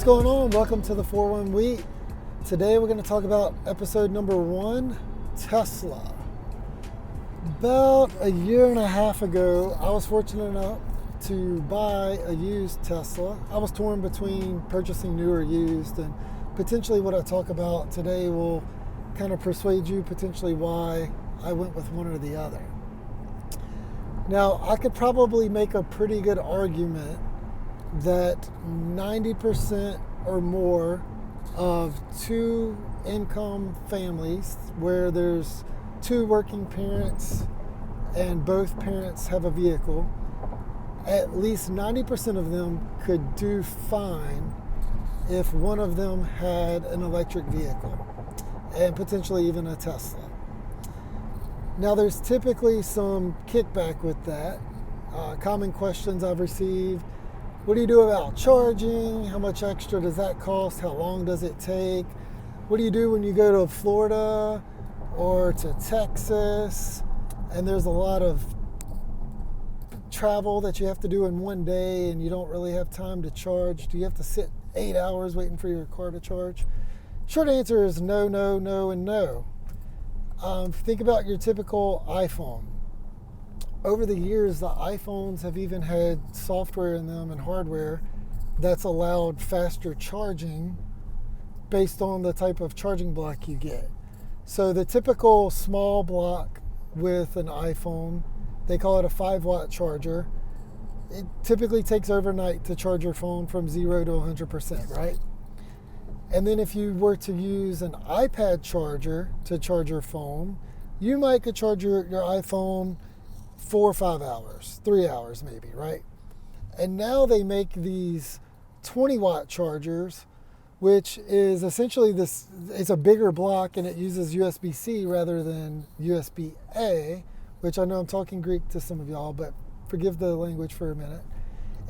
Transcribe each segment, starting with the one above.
What's going on? Welcome to the 4-1 Wheat. Today we're going to talk about episode number 1, Tesla. About a year and a half ago, I was fortunate enough to buy a used Tesla. I was torn between purchasing new or used, and potentially what I talk about today will kind of persuade you potentially why I went with one or the other. Now, I could probably make a pretty good argument that 90% or more of two-income families where there's two working parents and both parents have a vehicle, at least 90% of them could do fine if one of them had an electric vehicle and potentially even a Tesla. Now, there's typically some kickback with that. Common questions I've received: what do you do about charging? How much extra does that cost? How long does it take? What do you do when you go to Florida or to Texas and there's a lot of travel that you have to do in one day and you don't really have time to charge? Do you have to sit 8 hours waiting for your car to charge? Short answer is no, no, no, and no. Think about your typical iPhone. Over the years, the iPhones have even had software in them and hardware that's allowed faster charging based on the type of charging block you get. So the typical small block with an iPhone, they call it a 5-watt charger. It typically takes overnight to charge your phone from 0 to 100%, right? And then if you were to use an iPad charger to charge your phone, you might could charge your iPhone 4 or 5 hours, 3 hours maybe, right? And now they make these 20-watt chargers, which is essentially this, it's a bigger block and it uses USB-C rather than USB-A, which I know I'm talking Greek to some of y'all, but forgive the language for a minute.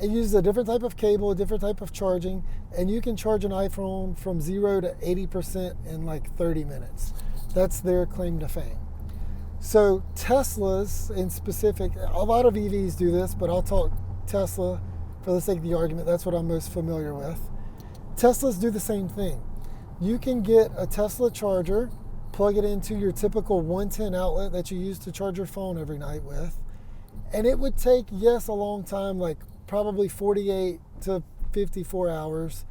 It uses a different type of cable, a different type of charging, and you can charge an iPhone from 0 to 80% in like 30 minutes. That's their claim to fame. So Teslas in specific, a lot of EVs do this, but I'll talk Tesla for the sake of the argument. That's what I'm most familiar with. Teslas do the same thing. You can get a Tesla charger, plug it into your typical 110 outlet that you use to charge your phone every night with, and it would take, yes, a long time, like probably 48 to 54 hours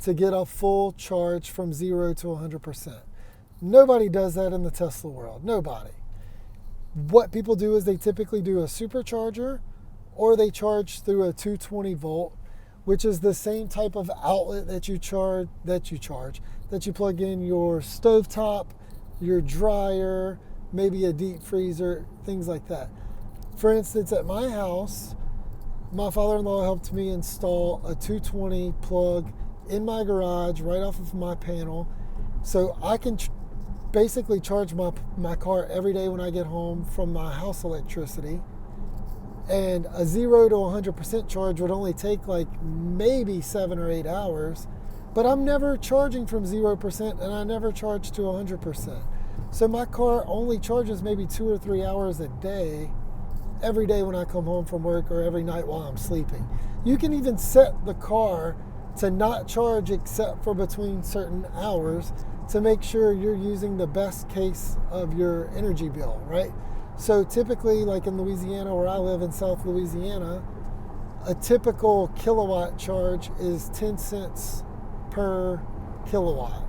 to get a full charge from 0 to 100%. Nobody does that in the Tesla world. Nobody. What people do is they typically do a supercharger, or they charge through a 220 volt, which is the same type of outlet that you plug in your stovetop, your dryer, maybe a deep freezer, things like that. For instance, at my house, my father-in-law helped me install a 220 plug in my garage right off of my panel, so I can basically charge my car every day when I get home from my house electricity. And a 0 to 100% charge would only take like maybe 7 or 8 hours, but I'm never charging from 0% and I never charge to 100%. So my car only charges maybe 2 or 3 hours a day, every day when I come home from work or every night while I'm sleeping. You can even set the car to not charge except for between certain hours to make sure you're using the best case of your energy bill, right? So typically, like in Louisiana, where I live in South Louisiana, a typical kilowatt charge is 10 cents per kilowatt.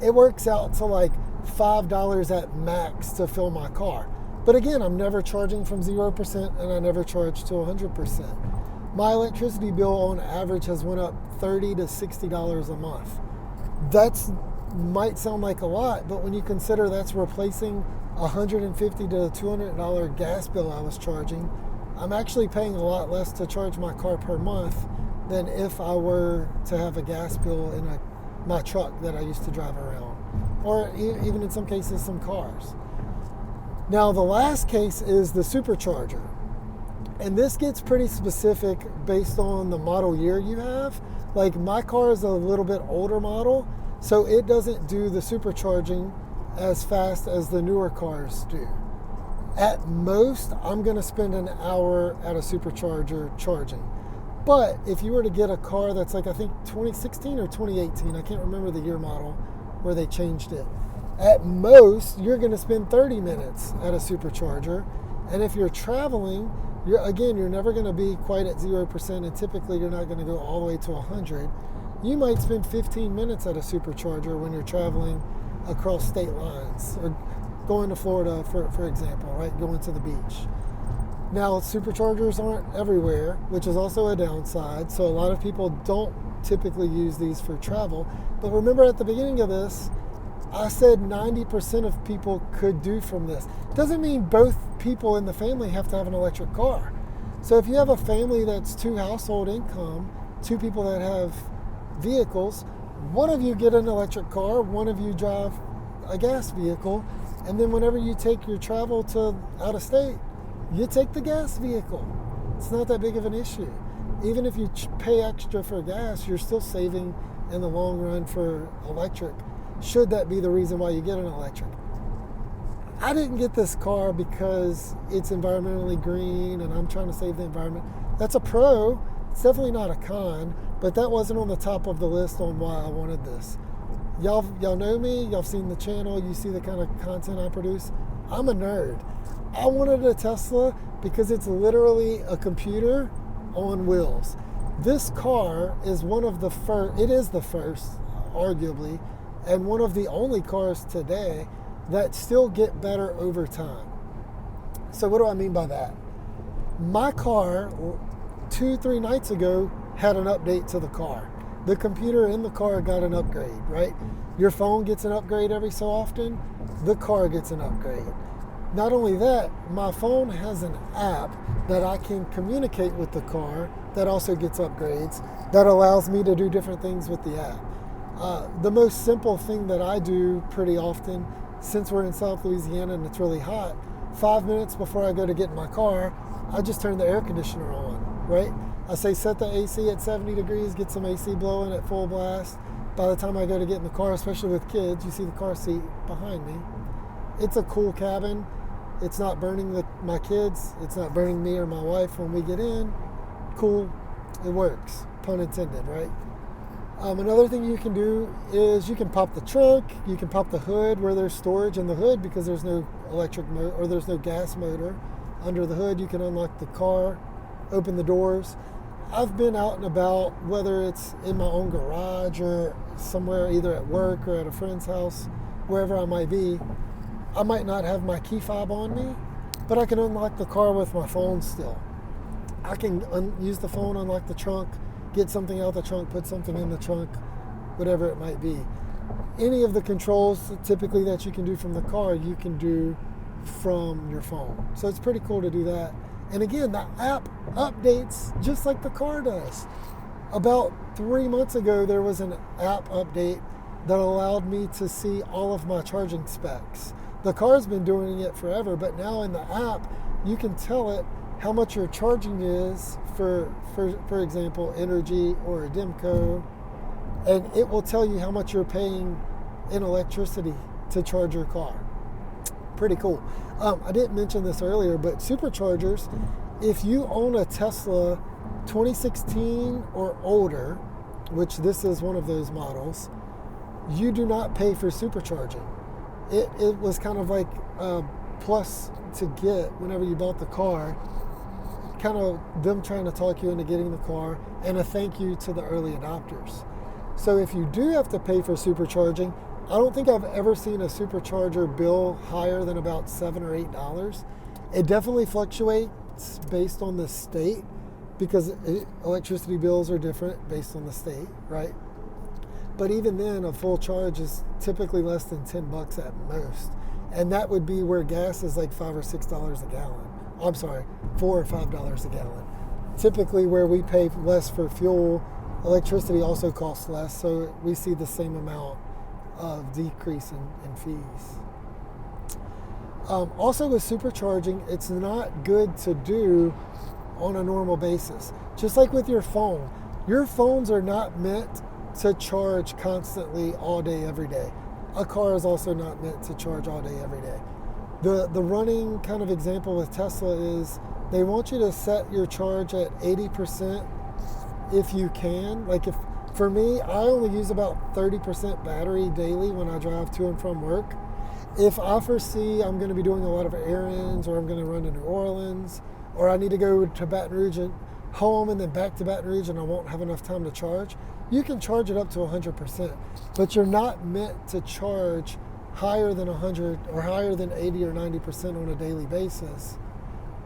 It works out to like $5 at max to fill my car. But again, I'm never charging from 0% and I never charge to 100%. My electricity bill on average has went up $30 to $60 a month. That's might sound like a lot, but when you consider that's replacing $150 to $200 gas bill I was charging, I'm actually paying a lot less to charge my car per month than if I were to have a gas bill in my truck that I used to drive around, or even in some cases some cars. Now the last case is the supercharger, and this gets pretty specific based on the model year you have. Like my car is a little bit older model, so it doesn't do the supercharging as fast as the newer cars do. At most, I'm going to spend an hour at a supercharger charging. But if you were to get a car that's like, I think 2016 or 2018, I can't remember the year model where they changed it. At most, you're going to spend 30 minutes at a supercharger. And if you're traveling, you're never going to be quite at 0%, and typically you're not going to go all the way to 100. You might spend 15 minutes at a supercharger when you're traveling across state lines or going to Florida, for example, right? Going to the beach. Now, superchargers aren't everywhere, which is also a downside. So a lot of people don't typically use these for travel. But remember at the beginning of this, I said 90% of people could do from this. Doesn't mean both people in the family have to have an electric car. So if you have a family that's 2 household income, 2 people that have vehicles, one of you get an electric car, one of you drive a gas vehicle, and then whenever you take your travel to out of state, you take the gas vehicle. It's not that big of an issue. Even if you pay extra for gas, you're still saving in the long run for electric, should that be the reason why you get an electric. I didn't get this car because it's environmentally green and I'm trying to save the environment. That's a pro. It's definitely not a con, but that wasn't on the top of the list on why I wanted this. Y'all know me, y'all seen the channel, you see the kind of content I produce. I'm a nerd. I wanted a Tesla because it's literally a computer on wheels. This car is one of the first, it is the first, arguably, and one of the only cars today that still get better over time. So what do I mean by that? My car 2-3 nights ago had an update to the car. The computer in the car got an upgrade, right? Your phone gets an upgrade every so often. The car gets an upgrade. Not only that, my phone has an app that I can communicate with the car that also gets upgrades, that allows me to do different things with the app. The most simple thing that I do pretty often, since we're in South Louisiana and it's really hot, 5 minutes before I go to get in my car, I just turn the air conditioner on, right? I say set the AC at 70 degrees, get some AC blowing at full blast. By the time I go to get in the car, especially with kids, you see the car seat behind me. It's a cool cabin. It's not burning my kids. It's not burning me or my wife when we get in. Cool. It works. Pun intended, right? Another thing you can do is you can pop the trunk. You can pop the hood where there's storage in the hood because there's no electric motor or there's no gas motor under the hood. You can unlock the car, open the doors. I've been out and about, whether it's in my own garage or somewhere either at work or at a friend's house, wherever I might be. I might not have my key fob on me, but I can unlock the car with my phone still. I can use the phone, unlock the trunk, get something out of the trunk, put something in the trunk, whatever it might be. Any of the controls typically that you can do from the car, you can do from your phone. So it's pretty cool to do that. And again, the app updates just like the car does. About 3 months ago, there was an app update that allowed me to see all of my charging specs. The car's been doing it forever, but now in the app, you can tell it how much your charging is for example, Energy or a Demco, and it will tell you how much you're paying in electricity to charge your car. Pretty cool. I didn't mention this earlier, but superchargers, if you own a Tesla 2016 or older, which this is one of those models, you do not pay for supercharging. It was kind of like a plus to get whenever you bought the car, kind of them trying to talk you into getting the car, and a thank you to the early adopters. So if you do have to pay for supercharging, I don't think I've ever seen a supercharger bill higher than about $7 or $8. It definitely fluctuates based on the state because electricity bills are different based on the state, right? But even then, a full charge is typically less than $10 at most. And that would be where gas is like $5 or $6 a gallon. I'm sorry, $4 or $5 a gallon. Typically where we pay less for fuel, electricity also costs less, so we see the same amount of decrease in fees. Also with supercharging, it's not good to do on a normal basis. Just like with your phones are not meant to charge constantly all day, every day. A car is also not meant to charge all day, every day. The running kind of example with Tesla is they want you to set your charge at 80% if you can. Like if for me, I only use about 30% battery daily when I drive to and from work. If I foresee I'm going to be doing a lot of errands, or I'm going to run to New Orleans, or I need to go to Baton Rouge and home and then back to Baton Rouge and I won't have enough time to charge, you can charge it up to 100%. But you're not meant to charge higher than 100 or higher than 80 or 90% on a daily basis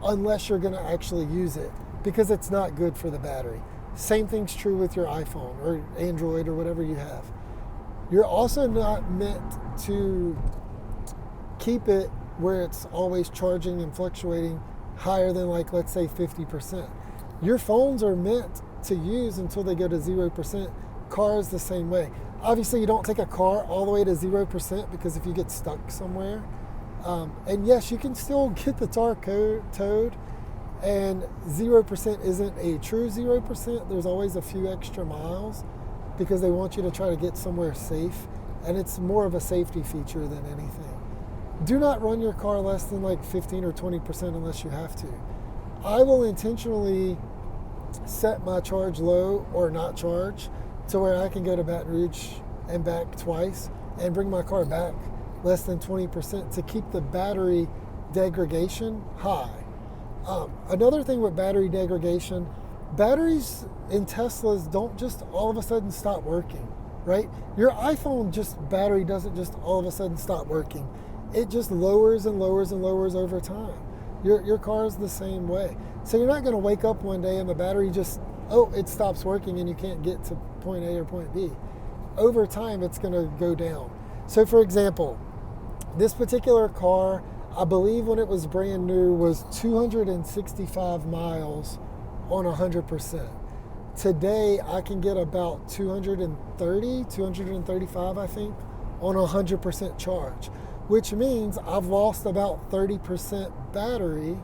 unless you're going to actually use it, because it's not good for the battery. Same thing's true with your iPhone or Android or whatever you have. You're also not meant to keep it where it's always charging and fluctuating higher than, like, let's say 50%. Your phones are meant to use until they go to 0%. Cars the same way. Obviously, you don't take a car all the way to 0%, because if you get stuck somewhere, and yes, you can still get the car towed, and 0% isn't a true 0%. There's always a few extra miles because they want you to try to get somewhere safe, and it's more of a safety feature than anything. Do not run your car less than like 15 or 20% unless you have to. I will intentionally set my charge low or not charge to where I can go to Baton Rouge and back twice and bring my car back less than 20% to keep the battery degradation high. Another thing with battery degradation, batteries in Teslas don't just all of a sudden stop working, right? Your iPhone battery doesn't just all of a sudden stop working. It just lowers and lowers and lowers over time. Your car is the same way. So you're not going to wake up one day and the battery it stops working and you can't get to point A or point B. Over time, it's going to go down. So for example, this particular car, I believe when it was brand new, was 265 miles on 100%. Today, I can get about 235, I think, on 100% charge, which means I've lost about 30% battery,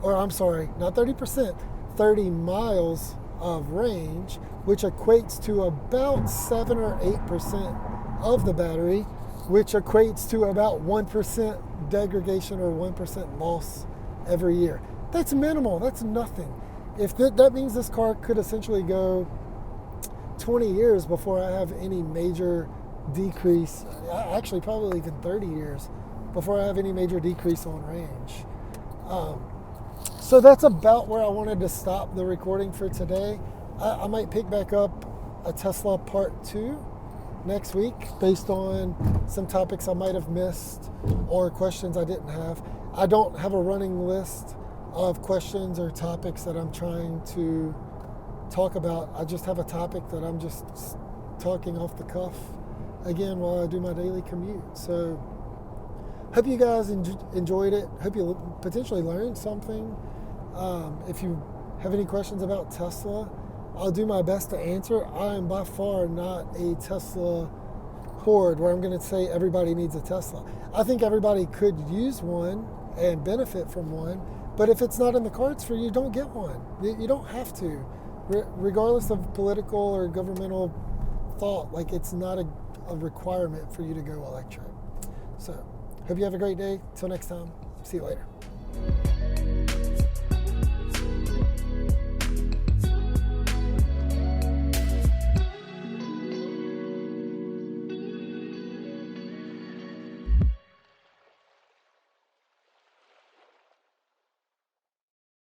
or I'm sorry, not 30%, 30 miles of range, which equates to about 7 or 8% of the battery, which equates to about 1% degradation or 1% loss every year. That's minimal. That's nothing. If that means this car could essentially go 20 years before I have any major decrease, actually probably even 30 years before I have any major decrease on range. So that's about where I wanted to stop the recording for today. I might pick back up a Tesla Part 2 next week based on some topics I might have missed or questions I didn't have. I don't have a running list of questions or topics that I'm trying to talk about. I just have a topic that I'm just talking off the cuff again while I do my daily commute. So hope you guys enjoyed it. Hope you potentially learned something. If you have any questions about Tesla, I'll do my best to answer. I am by far not a Tesla horde where I'm going to say everybody needs a Tesla. I think everybody could use one and benefit from one, but if it's not in the cards for you, don't get one. You don't have to. Regardless of political or governmental thought, like, it's not a requirement for you to go electric. So, hope you have a great day. Till next time, see you later.